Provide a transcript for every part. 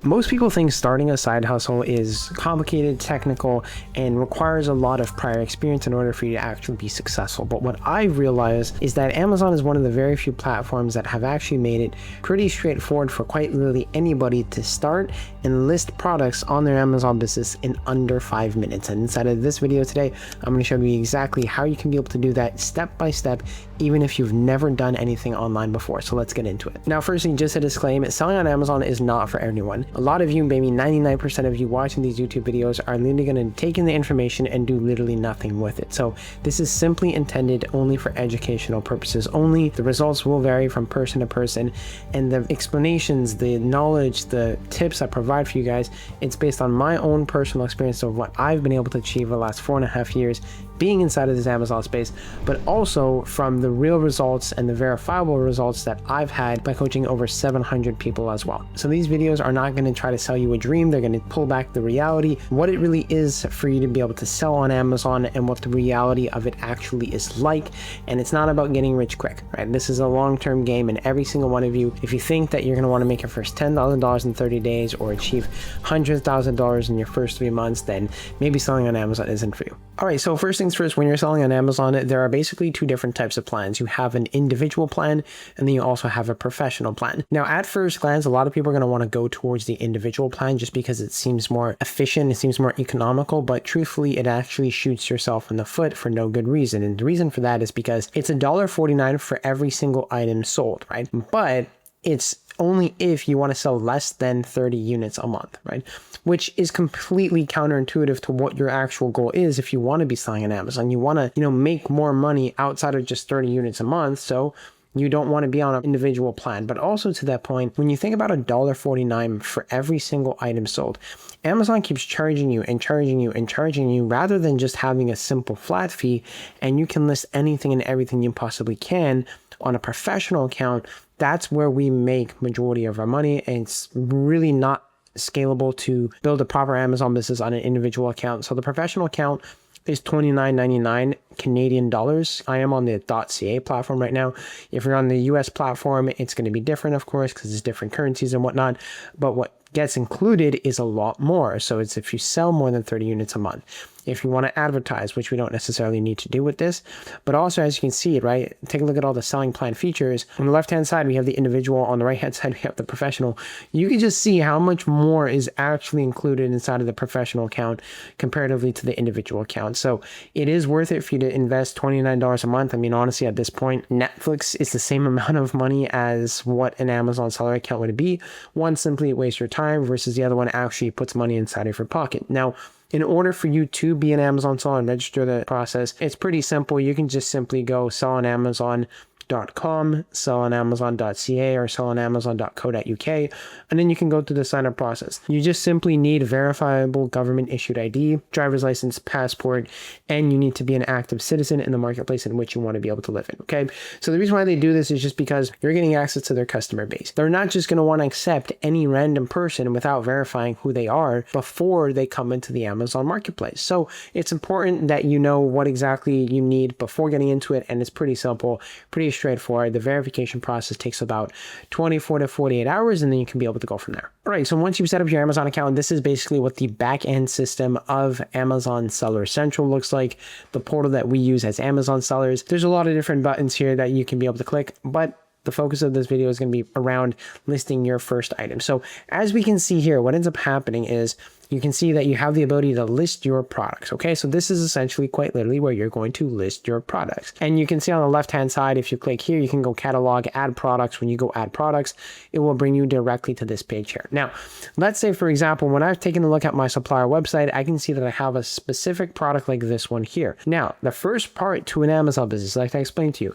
Most people think starting a side hustle is complicated, technical, and requires a lot of prior experience in order for you to actually be successful. But what I've realized is that Amazon is one of the very few platforms that have actually made it pretty straightforward for quite literally anybody to start and list products on their Amazon business in under 5 minutes. And inside of this video today, I'm going to show you exactly how you can be able to do that step by step, even if you've never done anything online before. So let's get into it. Now, firstly, just a disclaimer, selling on Amazon is not for everyone. A lot of you, maybe 99% of you watching these YouTube videos are literally going to take in the information and do literally nothing with it. So this is simply intended only for educational purposes only. The results will vary from person to person, and the explanations, the knowledge, the tips I provide for you guys, it's based on my own personal experience of what I've been able to achieve the last 4.5 years being inside of this Amazon space, but also from the real results and the verifiable results that I've had by coaching over 700 people as well. So these videos are not going to try to sell you a dream. They're going to pull back the reality, what it really is for you to be able to sell on Amazon and what the reality of it actually is like. And it's not about getting rich quick, right? This is a long-term game, and every single one of you, if you think that you're going to want to make your first $10,000 in 30 days or achieve $100,000 in your first 3 months, then maybe selling on Amazon isn't for you. All right, so first things first, when you're selling on Amazon, there are basically two different types of plans. You have an individual plan, and then you also have a professional plan. Now, at first glance, a lot of people are going to want to go towards the individual plan just because it seems more efficient, it seems more economical, but truthfully, it actually shoots yourself in the foot for no good reason. And the reason for that is because it's $1.49 for every single item sold, right? But it's only if you want to sell less than 30 units a month, right? Which is completely counterintuitive to what your actual goal is. If you want to be selling on Amazon, you want to, make more money outside of just 30 units a month. So you don't want to be on an individual plan. But also to that point, when you think about $1.49 for every single item sold, Amazon keeps charging you and charging you and charging you rather than just having a simple flat fee, and you can list anything and everything you possibly can on a professional account. That's where we make majority of our money, and it's really not scalable to build a proper Amazon business on an individual account. So the professional account is $29.99 Canadian dollars. I am on the .ca platform right now. If you're on the US platform, it's going to be different, of course, because it's different currencies and whatnot. But what gets included is a lot more. So it's if you sell more than 30 units a month. If you want to advertise, which we don't necessarily need to do with this, but also as you can see, right, take a look at all the selling plan features. On the left-hand side, we have the individual. On the right-hand side, we have the professional. You can just see how much more is actually included inside of the professional account comparatively to the individual account. So it is worth it for you to invest $29 a month. I mean, honestly, at this point, Netflix is the same amount of money as what an Amazon seller account would be. One, simply wastes your time, versus the other one actually puts money inside of your pocket. Now, in order for you to be an Amazon seller and register the process, it's pretty simple. You can just simply go sell on Amazon.com, sell on Amazon.ca, or sell on Amazon.co.uk, and then you can go through the sign up process. You just simply need verifiable government issued ID, driver's license, passport, and you need to be an active citizen in the marketplace in which you want to be able to live in. Okay, so the reason why they do this is just because you're getting access to their customer base. They're not just going to want to accept any random person without verifying who they are before they come into the Amazon marketplace. So it's important that you know what exactly you need before getting into it, and it's pretty simple, pretty straightforward. The verification process takes about 24 to 48 hours, and then you can be able to go from there. All right, so once you've set up your Amazon account, this is basically what the back-end system of Amazon Seller Central looks like, the portal that we use as Amazon sellers. There's a lot of different buttons here that you can be able to click, but the focus of this video is going to be around listing your first item. So as we can see here, what ends up happening is you can see that you have the ability to list your products. Okay, so this is essentially quite literally where you're going to list your products. And you can see on the left-hand side, if you click here, you can go catalog, add products. When you go add products, it will bring you directly to this page here. Now, let's say, for example, when I've taken a look at my supplier website, I can see that I have a specific product like this one here. Now, the first part to an Amazon business, like I explained to you,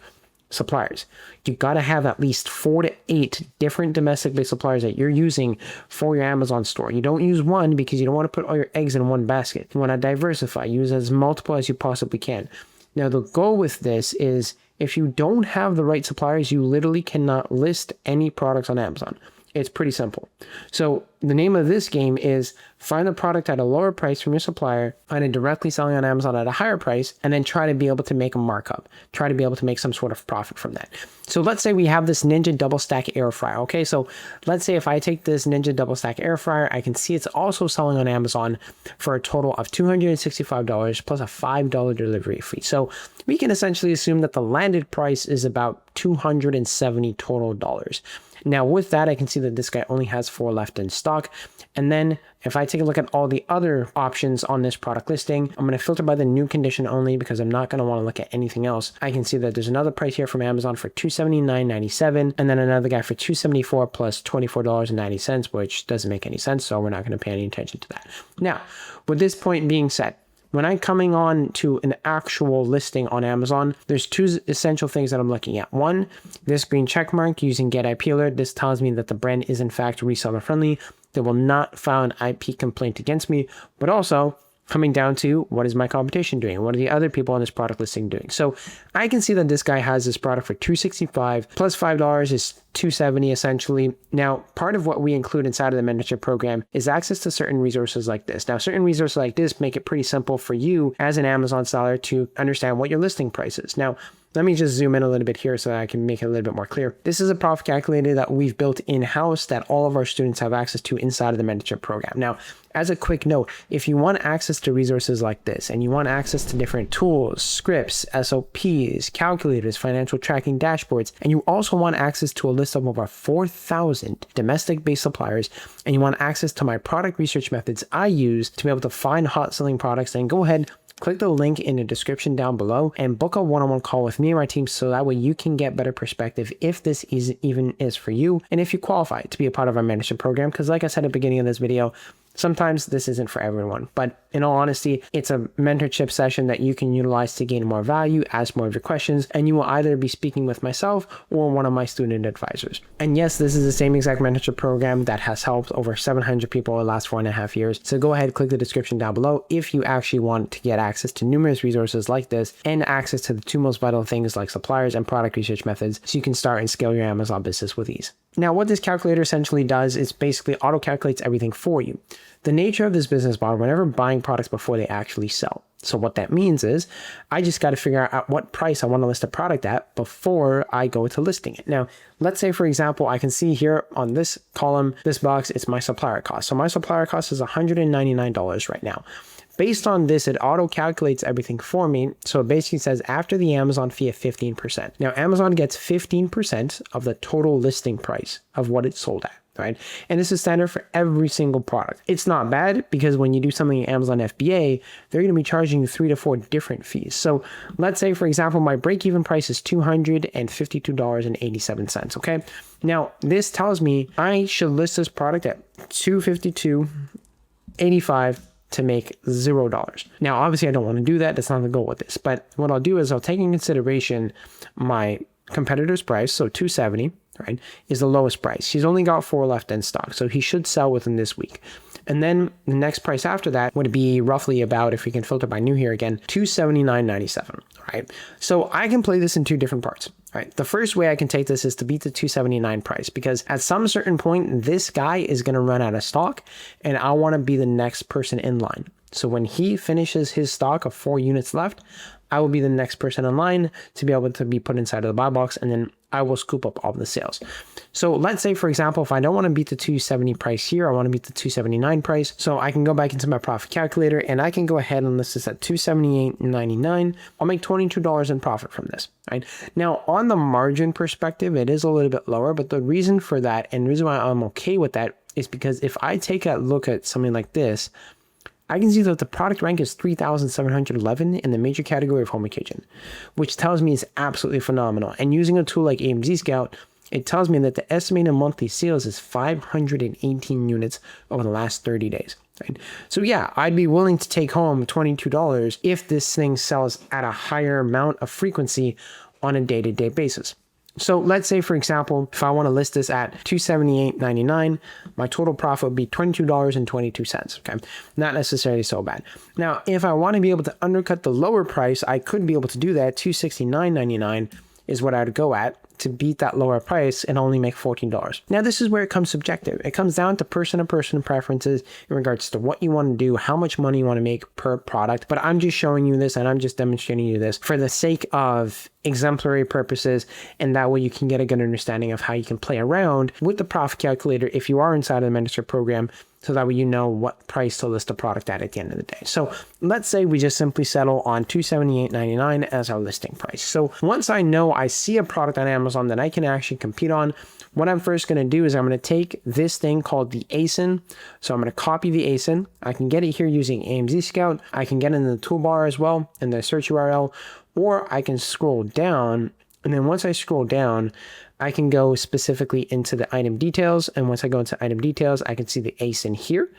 suppliers. You got to have at least 4 to 8 different domestic-based suppliers that you're using for your Amazon store. You don't use one because you don't want to put all your eggs in one basket. You want to diversify, use as multiple as you possibly can. Now, the goal with this is if you don't have the right suppliers, you literally cannot list any products on Amazon. It's pretty simple. So the name of this game is find the product at a lower price from your supplier, find it directly selling on Amazon at a higher price, and then try to be able to make a markup. Try to be able to make some sort of profit from that. So let's say we have this Ninja double stack air fryer. Okay, so let's say if I take this Ninja double stack air fryer, I can see it's also selling on Amazon for a total of $265 plus a $5 delivery fee. So we can essentially assume that the landed price is about $270 total dollars. Now with that, I can see that this guy only has 4 left in stock. And then if I take a look at all the other options on this product listing, I'm going to filter by the new condition only because I'm not going to want to look at anything else. I can see that there's another price here from Amazon for $279.97 and then another guy for $274 plus $24.90, which doesn't make any sense. So we're not going to pay any attention to that. Now, with this point being said, when I'm coming on to an actual listing on Amazon, there's 2 essential things that I'm looking at. One, this green check mark using Get IP Alert. This tells me that the brand is in fact reseller friendly. They will not file an IP complaint against me, but also coming down to what is my competition doing? What are the other people on this product listing doing? So I can see that this guy has this product for $265 plus $5 is $270 essentially. Now, part of what we include inside of the mentorship program is access to certain resources like this. Now, certain resources like this make it pretty simple for you as an Amazon seller to understand what your listing price is. Now, let me just zoom in a little bit here so that I can make it a little bit more clear. This is a profit calculator that we've built in-house that all of our students have access to inside of the mentorship program. Now, as a quick note, if you want access to resources like this and you want access to different tools, scripts, SOPs, calculators, financial tracking dashboards, and you also want access to a list of over 4,000 domestic-based suppliers, and you want access to my product research methods I use to be able to find hot selling products, then go ahead, click the link in the description down below and book a one-on-one call with me and my team so that way you can get better perspective if this even is for you and if you qualify to be a part of our mentorship program. Because like I said at the beginning of this video, sometimes this isn't for everyone, but in all honesty, it's a mentorship session that you can utilize to gain more value, ask more of your questions, and you will either be speaking with myself or one of my student advisors. And yes, this is the same exact mentorship program that has helped over 700 people in the last 4.5 years. So go ahead, click the description down below if you actually want to get access to numerous resources like this and access to the 2 most vital things like suppliers and product research methods so you can start and scale your Amazon business with ease. Now, what this calculator essentially does is basically auto-calculates everything for you. The nature of this business model, whenever buying products before they actually sell. So what that means is I just got to figure out at what price I want to list a product at before I go to listing it. Now, let's say, for example, I can see here on this column, this box, it's my supplier cost. So my supplier cost is $199 right now. Based on this, it auto-calculates everything for me. So it basically says after the Amazon fee of 15%. Now, Amazon gets 15% of the total listing price of what it's sold at, right? And this is standard for every single product. It's not bad because when you do something in Amazon FBA, they're going to be charging you 3 to 4 different fees. So let's say, for example, my break-even price is $252.87, okay? Now, this tells me I should list this product at $252.85 to make $0. Now, obviously I don't want to do that. That's not the goal with this, but what I'll do is I'll take in consideration my competitor's price. So $270, right, is the lowest price. He's only got 4 left in stock. So he should sell within this week. And then the next price after that would be roughly about, if we can filter by new here again, $279.97, right? So I can play this in 2 different parts, right? The first way I can take this is to beat the $279 price because at some certain point, this guy is going to run out of stock and I want to be the next person in line. So when he finishes his stock of 4 units left, I will be the next person in line to be able to be put inside of the buy box, and then I will scoop up all the sales. So let's say, for example, if I don't want to beat the 270 price here, I want to beat the 279 price. So I can go back into my profit calculator and I can go ahead and list this at $278.99. I'll make $22 in profit from this, right? Now, on the margin perspective, it is a little bit lower, but the reason for that and the reason why I'm okay with that is because if I take a look at something like this, I can see that the product rank is 3,711 in the major category of home and kitchen, which tells me it's absolutely phenomenal. And using a tool like AMZ Scout, it tells me that the estimated monthly sales is 518 units over the last 30 days. Right? So yeah, I'd be willing to take home $22 if this thing sells at a higher amount of frequency on a day-to-day basis. So let's say, for example, if I want to list this at $278.99, my total profit would be $22.22. Okay, not necessarily so bad. Now, if I want to be able to undercut the lower price, I could be able to do that. $269.99 is what I would go at to beat that lower price and only make $14. Now, this is where it comes subjective. It comes down to person-to-person preferences in regards to what you want to do, how much money you want to make per product. But I'm just showing you this and I'm just demonstrating you this for the sake of exemplary purposes, and that way you can get a good understanding of how you can play around with the profit calculator if you are inside of the mentorship program, so that way you know what price to list a product at the end of the day. So let's say we just simply settle on $278.99 as our listing price. So once I know I see a product on Amazon that I can actually compete on, what I'm first going to do is I'm going to take this thing called the ASIN. So I'm going to copy the ASIN. I can get it here using AMZ Scout. I can get it in the toolbar as well in the search URL, or I can scroll down. And then once I scroll down, I can go specifically into the item details. And once I go into item details, I can see the ASIN here.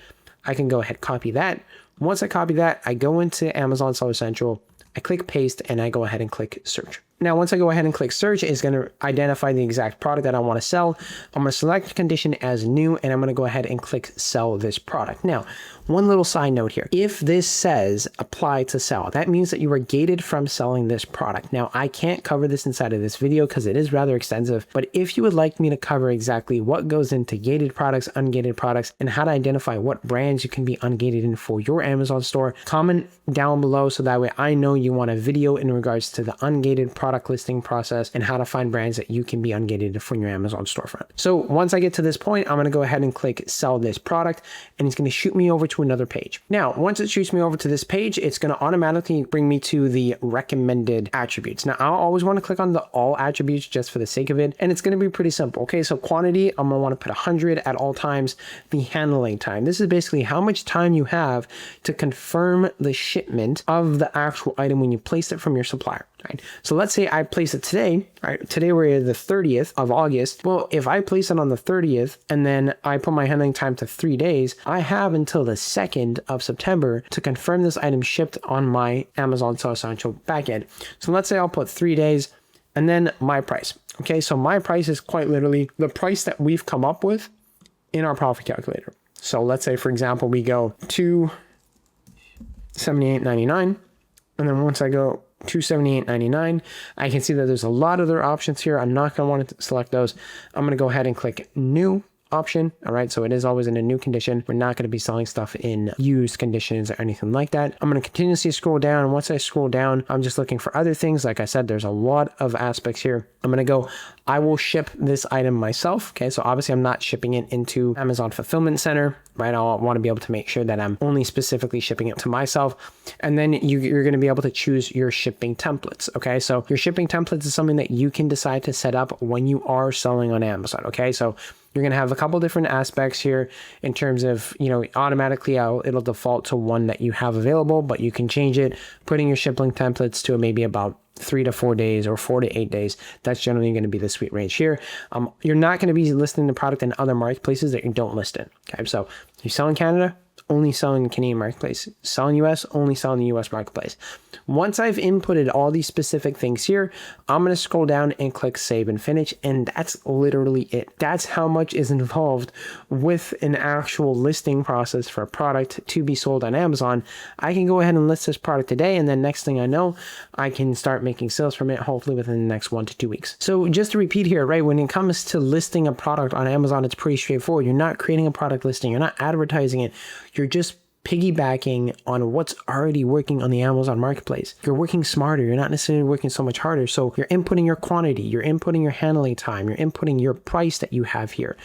I can go ahead, copy that. Once I copy that, I go into Amazon Seller Central, I click paste, and I go ahead and click search. Now, once I go ahead and click search, it's going to identify the exact product that I want to sell. I'm going to select condition as new, and I'm going to go ahead and click sell this product. Now, one little side note here. If this says apply to sell, that means that you are gated from selling this product. Now, I can't cover this inside of this video because it is rather extensive, but if you would like me to cover exactly what goes into gated products, ungated products, and how to identify what brands you can be ungated in for your Amazon store, comment down below so that way I know you want a video in regards to the ungated product listing process and how to find brands that you can be ungated from your Amazon storefront. So once I get to this point, I'm going to go ahead and click sell this product, and it's going to shoot me over to another page. Now, once it shoots me over to this page, it's going to automatically bring me to the recommended attributes. Now, I'll always want to click on the all attributes just for the sake of it, and it's going to be pretty simple. Okay, so quantity, I'm going to want to put 100 at all times. The handling time, this is basically how much time you have to confirm the shipment of the actual item when you place it from your supplier. Right? So let's say I place it today, right? Today we're the 30th of August. Well, if I place it on the 30th and then I put my handling time to 3 days, I have until the 2nd of September to confirm this item shipped on my Amazon Seller Central backend. So let's say I'll put 3 days and then my price. Okay, so my price is quite literally the price that we've come up with in our profit calculator. So let's say, for example, we go $278.99, and then once I go $278.99, I can see that there's a lot of other options here. I'm not going to want to select those. I'm going to go ahead and click new option. All right, so it is always in a new condition. We're not going to be selling stuff in used conditions or anything like that. I'm going to continuously scroll down. Once I scroll down, I'm just looking for other things. Like I said, there's a lot of aspects here. I'm going to go, I will ship this item myself. Okay, so obviously I'm not shipping it into Amazon Fulfillment Center, right? I want to be able to make sure that I'm only specifically shipping it to myself. And then you're going to be able to choose your shipping templates. Okay, so your shipping templates is something that you can decide to set up when you are selling on Amazon. Okay, so you're going to have a couple different aspects here in terms of, automatically it'll default to one that you have available, but you can change it, putting your shipping templates to maybe about 3 to 4 days or 4 to 8 days. That's generally going to be the sweet range here. You're not going to be listing the product in other marketplaces that you don't list in. Okay, so you sell in Canada, only selling in Canadian marketplace. Sell in US, only sell in the US marketplace. Once I've inputted all these specific things here, I'm going to scroll down and click save and finish. And that's literally it. That's how much is involved with an actual listing process for a product to be sold on Amazon. I can go ahead and list this product today, and then next thing I know, I can start making sales from it, hopefully within the next 1 to 2 weeks. So just to repeat here, right, when it comes to listing a product on Amazon, it's pretty straightforward. You're not creating a product listing. You're not advertising it. You're just piggybacking on what's already working on the Amazon marketplace. You're working smarter. You're not necessarily working so much harder. So you're inputting your quantity, you're inputting your handling time, you're inputting your price that you have here.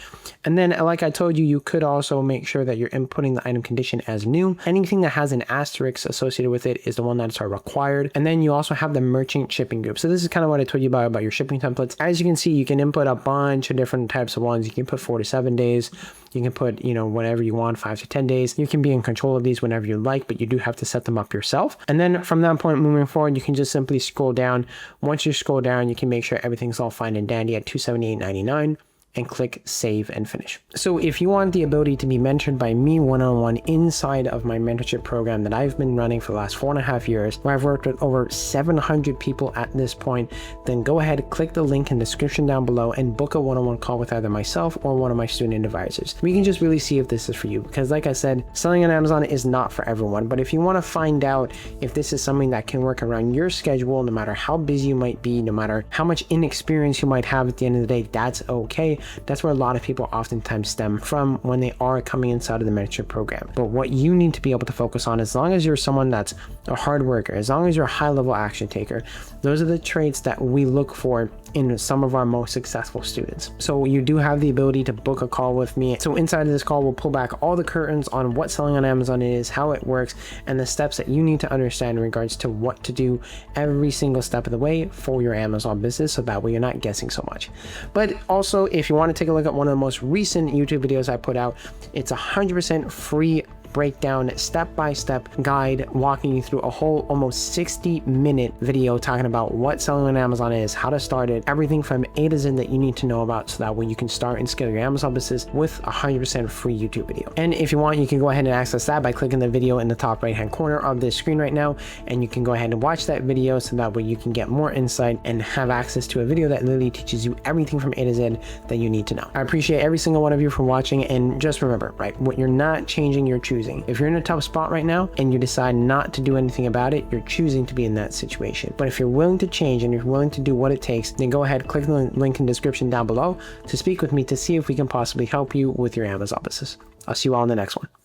And then, like I told you, you could also make sure that you're inputting the item condition as new. Anything that has an asterisk associated with it is the one that's required. And then you also have the merchant shipping group. So this is kind of what I told you about your shipping templates. As you can see, you can input a bunch of different types of ones. You can put 4 to 7 days. You can put, whatever you want, 5 to 10 days. You can be in control of these whenever you like, but you do have to set them up yourself. And then from that point moving forward, you can just simply scroll down. Once you scroll down, you can make sure everything's all fine and dandy at $278.99. and click save and finish. So if you want the ability to be mentored by me one-on-one inside of my mentorship program that I've been running for the last 4.5 years, where I've worked with over 700 people at this point, then go ahead, click the link in the description down below and book a one-on-one call with either myself or one of my student advisors. We can just really see if this is for you, because like I said, selling on Amazon is not for everyone. But if you want to find out if this is something that can work around your schedule, no matter how busy you might be, no matter how much inexperience you might have at the end of the day, that's okay. That's where a lot of people oftentimes stem from when they are coming inside of the mentorship program. But what you need to be able to focus on, as long as you're someone that's a hard worker, as long as you're a high-level action taker, those are the traits that we look for in some of our most successful students. So you do have the ability to book a call with me. So inside of this call, we'll pull back all the curtains on what selling on Amazon is, how it works, and the steps that you need to understand in regards to what to do every single step of the way for your Amazon business, so that way you're not guessing so much. But also, if you want to take a look at one of the most recent YouTube videos I put out, it's 100% free breakdown, step-by-step guide walking you through a whole almost 60-minute video talking about what selling on Amazon is, how to start it, everything from A to Z that you need to know about, so that way you can start and scale your Amazon business with 100% free YouTube video. And if you want, you can go ahead and access that by clicking the video in the top right-hand corner of this screen right now, and you can go ahead and watch that video, so that way you can get more insight and have access to a video that literally teaches you everything from A to Z that you need to know. I appreciate every single one of you for watching, and just remember, right, what you're not changing, you're choosing. If you're in a tough spot right now and you decide not to do anything about it, you're choosing to be in that situation. But if you're willing to change and you're willing to do what it takes, then go ahead, click the link in the description down below to speak with me to see if we can possibly help you with your Amazon business. I'll see you all in the next one.